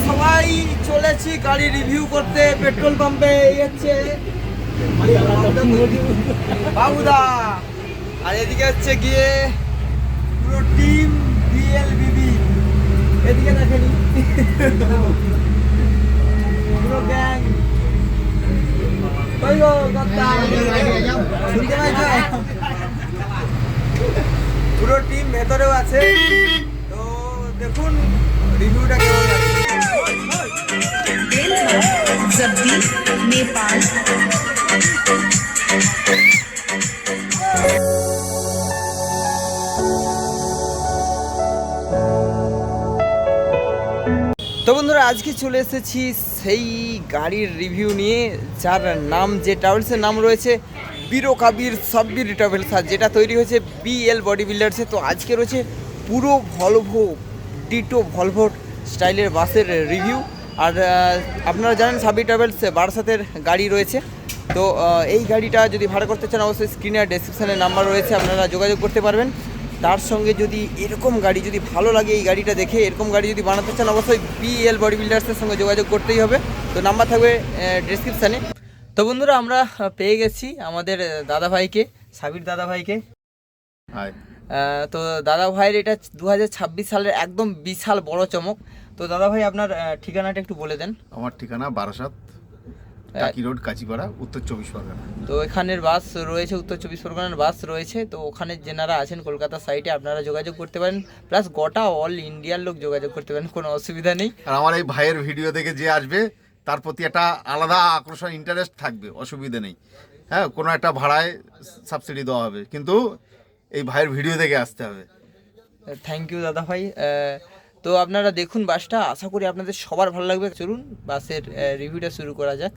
সবাই চলেছি গাড়ি রিভিউ করতে পেট্রোল পাম্পে হচ্ছে বাবুদা, আর এদিকে হচ্ছে গিয়ে পুরো টিম বিএলবিবি, এদিকে দেখেনি পুরো গ্যাং। পুরো টিম ভেতরেও আছে, তো দেখুন রিভিউটা কেমন লাগে। नेपाल তো বন্ধুরা আজকে চলে এসেছি সেই গাড়ির রিভিউ নিয়ে, যার নাম, যে ট্রাভেলসের নাম রয়েছে বীর কাবির সাব্বির ট্রাভেলস, আর যেটা তৈরি হয়েছে বিএল বডি বিল্ডার্সে। তো আজকে রয়েছে পুরো ভলভো ডিটো ভলভো স্টাইলের বাসের রিভিউ। আর আপনারা জানেন সাব্বির ট্রাভেলস বারাসাতের গাড়ি রয়েছে। তো এই গাড়িটা যদি ভাড়া করতে চান অবশ্যই স্ক্রিনে আর ডেসক্রিপশানে নাম্বার রয়েছে, আপনারা যোগাযোগ করতে পারবেন। তার সঙ্গে যদি এরকম গাড়ি যদি ভালো লাগে, এই গাড়িটা দেখে এরকম গাড়ি যদি বানাতে চান অবশ্যই বিএল বডি বিল্ডার্সের সঙ্গে যোগাযোগ করতেই হবে। তো নাম্বার থাকবে ডেসক্রিপশানে। তো বন্ধুরা আমরা পেয়ে গেছি আমাদের দাদাভাইকে, সাবির দাদাভাইকে। তো দাদাভাইয়ের এটা 2026 সালের একদম বিশাল বড় চমক। তো দাদাভাই আপনার ঠিকানাটা একটু বলে দেন। আমার ঠিকানা বারাসাত, টাকি রোড, কাঁচিপাড়া, উত্তর 24 পরগনা। তো এখানের বাস রয়েছে, উত্তর 24 পরগনার বাস রয়েছে। তো ওখানে যেনারা আছেন কলকাতা সাইডে আপনারা যোগাযোগ করতে পারেন, প্লাস গোটা অল ইন্ডিয়ার লোক যোগাযোগ করতে পারেন, কোনো অসুবিধা নেই। আর আমার এই ভাইয়ের ভিডিও দেখে যে আসবে তার প্রতি একটা আলাদা আকর্ষণ, ইন্টারেস্ট থাকবে, অসুবিধা নেই। হ্যাঁ, কোনো একটা ভাড়ায় সাবসিডি দেওয়া হবে, কিন্তু এই ভাইয়ের ভিডিও দেখে আসতে হবে। থ্যাংক ইউ দাদাভাই। তো আপনারা দেখুন বাসটা, আশা করি আপনাদের সবার ভালো লাগবে। চলুন বাসের রিভিউটা শুরু করা যাক।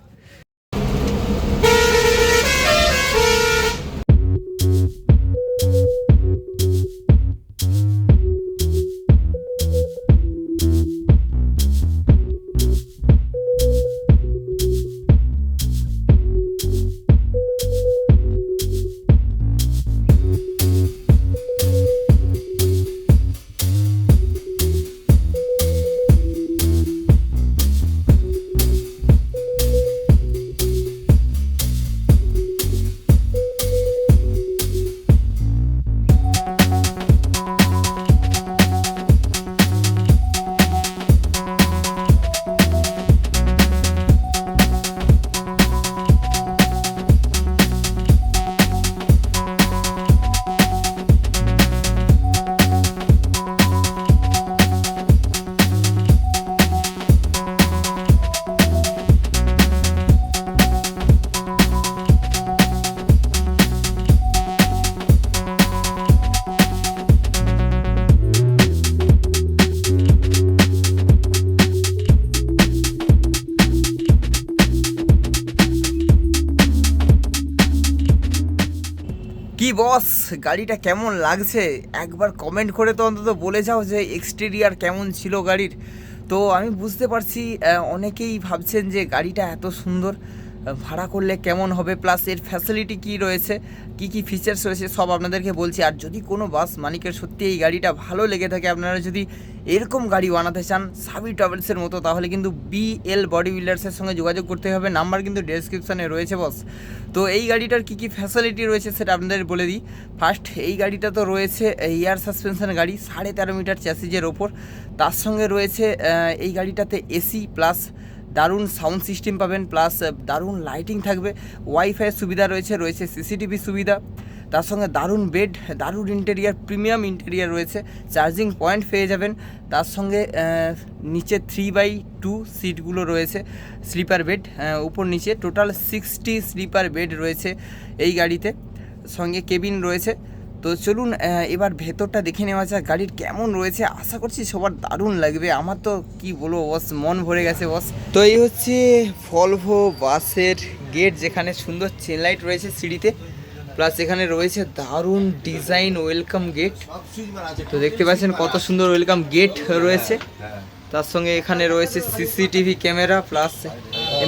কি বস, গাড়িটা কেমন লাগছে একবার কমেন্ট করে তো অন্তত বলে যাও যে এক্সটেরিয়ার কেমন ছিল গাড়ির। তো আমি বুঝতে পারছি অনেকেই ভাবছেন যে গাড়িটা এত সুন্দর ভাড়া করলে কেমন হবে, প্লাস এর ফ্যাসিলিটি কী রয়েছে, কি কি ফিচার্স রয়েছে সব আপনাদেরকে বলছি। আর যদি কোনো বাস মালিকের সত্যি এই গাড়িটা ভালো লেগে থাকে, আপনারা যদি এরকম গাড়ি বানাতে চান সাবির ট্রাভেলসের মতো, তাহলে কিন্তু বিএল বডি বিল্ডার্সের সঙ্গে যোগাযোগ করতে হবে। নাম্বার কিন্তু ডেসক্রিপশানে রয়েছে বস। তো এই গাড়িটার কী কী ফ্যাসিলিটি রয়েছে সেটা আপনাদের বলে দিই। ফার্স্ট, এই গাড়িটা তো রয়েছে এয়ার সাসপেনশন গাড়ি, 13.5 মিটার চ্যাসিজের ওপর। তার সঙ্গে রয়েছে এই গাড়িটাতে এসি প্লাস দারুণ সাউন্ড সিস্টেম পাবেন, প্লাস দারুণ লাইটিং থাকবে, ওয়াইফাইয়ের সুবিধা রয়েছে, রয়েছে সিসিটিভি সুবিধা। তার সঙ্গে দারুণ বেড, দারুণ ইন্টেরিয়ার, প্রিমিয়াম ইন্টেরিয়ার রয়েছে, চার্জিং পয়েন্ট পেয়ে যাবেন। তার সঙ্গে নিচে 3x2 সিটগুলো রয়েছে, স্লিপার বেড, উপর নিচে টোটাল 60 স্লিপার বেড রয়েছে এই গাড়িতে, সঙ্গে কেবিন রয়েছে। তো চলুন এবার ভেতরটা দেখে নেওয়া যাক গাড়ির কেমন রয়েছে। আশা করছি সবার দারুণ লাগবে, আমার তো কি বলবো বস, মন ভরে গেছে বস। তো এই হচ্ছে ভলভো বাসের গেট, যেখানে সুন্দর চেন লাইট রয়েছে সিঁড়িতে, প্লাস এখানে রয়েছে দারুণ ডিজাইন ওয়েলকাম গেট। তো দেখতে পাচ্ছেন কত সুন্দর ওয়েলকাম গেট রয়েছে। তার সঙ্গে এখানে রয়েছে CCTV camera, plus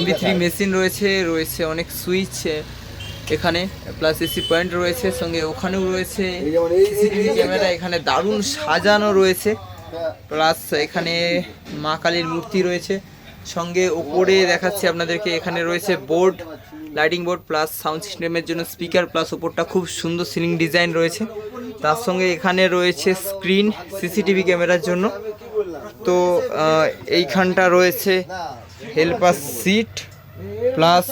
MP3 machine রয়েছে, রয়েছে অনেক সুইচ এখানে, প্লাস এসি পয়েন্ট রয়েছে, সঙ্গে ওখানেও রয়েছে সিসিটিভি ক্যামেরা। এখানে দারুণ সাজানো রয়েছে, প্লাস এখানে মা কালীর মূর্তি রয়েছে, সঙ্গে ওপরে দেখাচ্ছি আপনাদেরকে এখানে রয়েছে board, lighting board plus sound সিস্টেমের জন্য স্পিকার, প্লাস ওপরটা খুব সুন্দর সিলিং ডিজাইন রয়েছে। তার সঙ্গে এখানে রয়েছে স্ক্রিন সিসিটিভি ক্যামেরার জন্য। তো এইখানটা রয়েছে হেল্পার সিট, প্লাস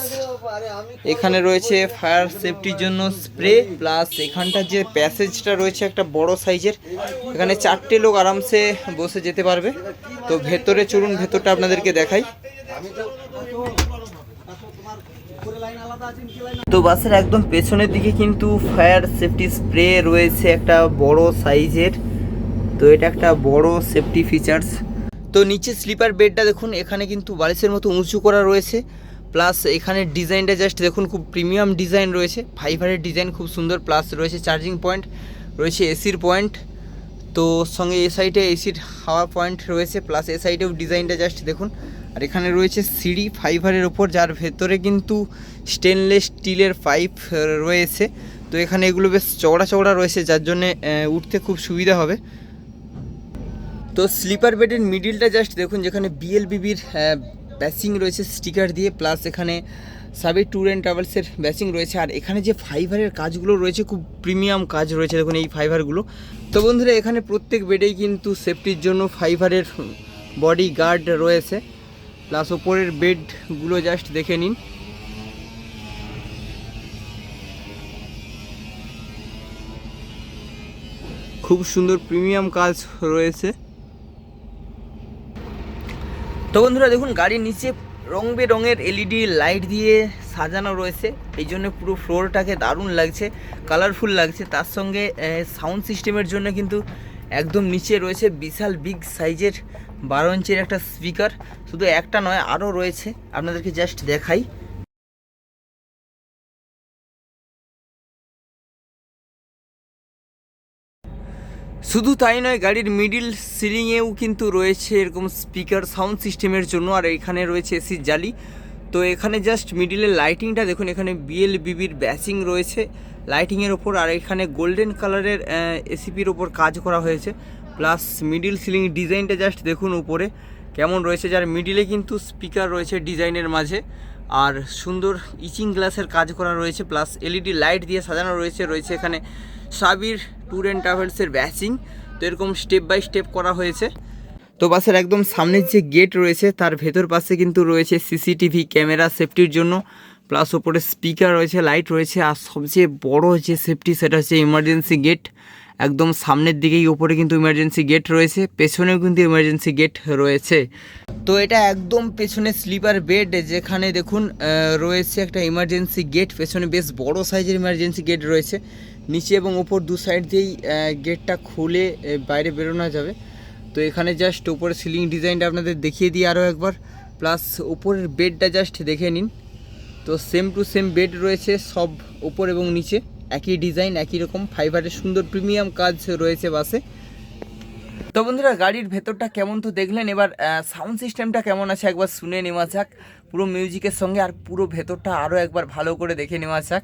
এখানে রয়েছে ফায়ার সেফটির জন্য স্প্রে, প্লাস এখানটার যে প্যাসেজটা রয়েছে একটা বড় সাইজের, এখানে 4টে লোক আরামসে বসে যেতে পারবে। তো ভেতরে চলুন, ভেতরটা আপনাদেরকে দেখাই। তো বাসের একদম পেছনের দিকে কিন্তু ফায়ার সেফটি স্প্রে রয়েছে একটা বড় সাইজের। তো এটা একটা বড় সেফটি ফিচার্স। তো নিচে স্লিপার বেডটা দেখুন, এখানে কিন্তু বালিশের মতো উঁচু করা রয়েছে, প্লাস এখানে ডিজাইনটা জাস্ট দেখুন, খুব প্রিমিয়াম ডিজাইন রয়েছে, ফাইবারের ডিজাইন খুব সুন্দর, প্লাস রয়েছে চার্জিং পয়েন্ট, রয়েছে এসির পয়েন্ট। তো সঙ্গে এ সাইডে এসির হাওয়া পয়েন্ট রয়েছে, প্লাস এ সাইডেও ডিজাইনটা জাস্ট দেখুন। আর এখানে রয়েছে সিঁড়ি ফাইবারের ওপর, যার ভেতরে কিন্তু স্টেনলেস স্টিলের পাইপ রয়েছে। তো এখানে এগুলো বেশ চওড়া চওড়া রয়েছে, যার জন্যে উঠতে খুব সুবিধা হবে। তো স্লিপার বেডের মিডিলটা জাস্ট দেখুন, যেখানে বিএলবিবির ব্যাসিং রয়েছে স্টিকার দিয়ে, প্লাস এখানে সাবি ট্যুর অ্যান্ড ট্রাভেলসের ব্যাসিং রয়েছে। আর এখানে যে ফাইবারের কাজগুলো রয়েছে, খুব প্রিমিয়াম কাজ রয়েছে দেখুন এই ফাইবারগুলো। তো বন্ধুরা, এখানে প্রত্যেক বেডেই কিন্তু সেফটির জন্য ফাইবারের বডি গার্ড রয়েছে, প্লাস ওপরের বেডগুলো জাস্ট দেখে নিন। খুব সুন্দর প্রিমিয়াম কাজ রয়েছে। তো বন্ধুরা দেখুন, গাড়ির নিচে রং বেরঙের এলইডি লাইট দিয়ে সাজানো রয়েছে, এই জন্য পুরো ফ্লোরটাকে দারুণ লাগছে, কালারফুল লাগছে। তার সঙ্গে সাউন্ড সিস্টেমের জন্য কিন্তু একদম নিচে রয়েছে বিশাল বিগ সাইজের 12 ইঞ্চের একটা স্পিকার। শুধু একটা নয়, আরও রয়েছে, আপনাদেরকে জাস্ট দেখাই। শুধু তাই নয়, গাড়ির মিডিল সিলিংয়েও কিন্তু রয়েছে এরকম স্পিকার সাউন্ড সিস্টেমের জন্য, আর এখানে রয়েছে এসির জালি। তো এখানে জাস্ট মিডিলের লাইটিংটা দেখুন, এখানে বিএলবিবির ব্যাসিং রয়েছে লাইটিংয়ের ওপর, আর এখানে গোল্ডেন কালারের এসিপির ওপর কাজ করা হয়েছে, প্লাস মিডিল সিলিং ডিজাইনটা জাস্ট দেখুন উপরে কেমন রয়েছে, যার মিডিলে কিন্তু স্পিকার রয়েছে ডিজাইনের মাঝে, আর সুন্দর ইচিং গ্লাসের কাজ করা রয়েছে, প্লাস এলইডি লাইট দিয়ে সাজানো রয়েছে। রয়েছে এখানে সাবির ট্যুর অ্যান্ড ট্রাভেলসের ব্যাসিং। তো এরকম স্টেপ বাই স্টেপ করা হয়েছে। তো বাসের একদম সামনের যে গেট রয়েছে, তার ভেতর পাশে কিন্তু রয়েছে সিসিটিভি ক্যামেরা সেফটির জন্য, প্লাস ওপরে স্পিকার রয়েছে, লাইট রয়েছে, আর সবচেয়ে বড় যে সেফটি সেটা হচ্ছে ইমার্জেন্সি গেট। একদম সামনের দিকেই ওপরে কিন্তু ইমার্জেন্সি গেট রয়েছে, পেছনেও কিন্তু ইমার্জেন্সি গেট রয়েছে। তো এটা একদম পেছনে স্লিপার বেড, যেখানে দেখুন রয়েছে একটা ইমার্জেন্সি গেট, পেছনে বেশ বড় সাইজের ইমার্জেন্সি গেট রয়েছে। নিচে এবং ওপর দু সাইড দিয়েই গেটটা খুলে বাইরে বেরোনো যাবে। তো এখানে জাস্ট উপরে সিলিং ডিজাইনটা আপনাদের দেখিয়ে দিই আরও একবার, প্লাস উপরের বেডটা জাস্ট দেখে নিন। তো সেম টু সেম বেড রয়েছে সব, উপর এবং নিচে একই ডিজাইন, একই রকম ফাইবারের সুন্দর প্রিমিয়াম কাজ রয়েছে বাসে। তো বন্ধুরা, গাড়ির ভেতরটা কেমন তো দেখলেন, এবার সাউন্ড সিস্টেমটা কেমন আছে একবার শুনে নেওয়া যাক পুরো মিউজিকের সঙ্গে, আর পুরো ভেতরটা আরও একবার ভালো করে দেখে নেওয়া যাক।